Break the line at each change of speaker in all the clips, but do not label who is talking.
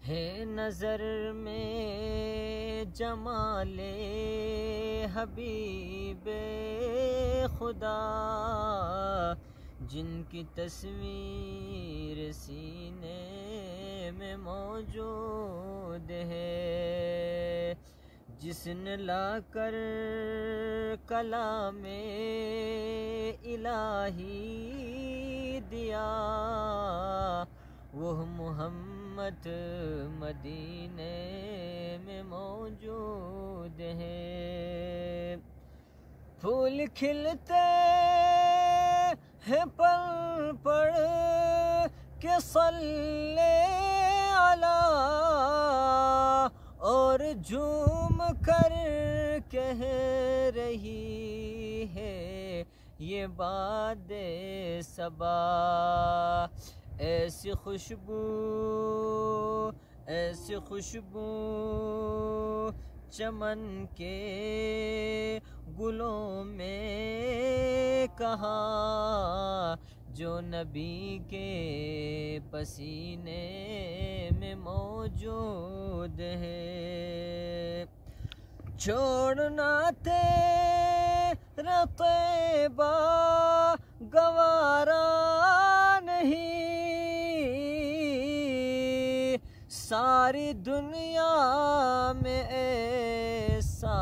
ہے نظر میں جمال حبیب خدا، جن کی تصویر سینے میں موجود ہے، جس نے لا کر کلام الہی دیا، وہ محمد مدینے میں موجود ہے۔ پھول کھلتے ہیں پل پڑھ کے صلی علی، اور جھوم کر کہہ رہی ہے یہ باد صبا، ایسی خوشبو ایسی خوشبو چمن کے گلوں میں کہاں، جو نبی کے پسینے میں موجود ہے۔ چھوڑنا تیرا طیبہ گوارا نہیں، ساری دنیا میں ایسا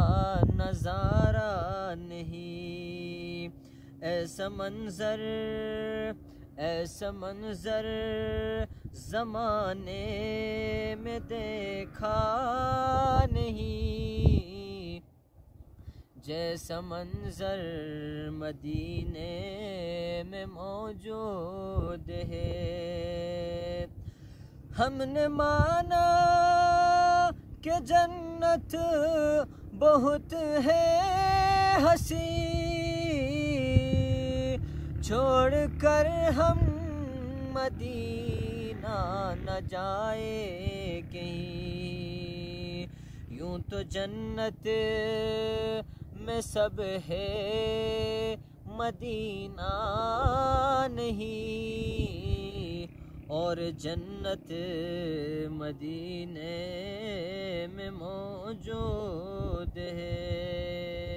نظارہ نہیں، ایسا منظر زمانے میں دیکھا نہیں، جیسا منظر مدینے میں موجود ہے۔ ہم نے مانا کہ جنت بہت ہے ہنسی، چھوڑ کر ہم مدینہ نہ جائے کہیں، یوں تو جنت میں سب ہے مدینہ نہیں، اور جنت مدینے میں موجود ہے۔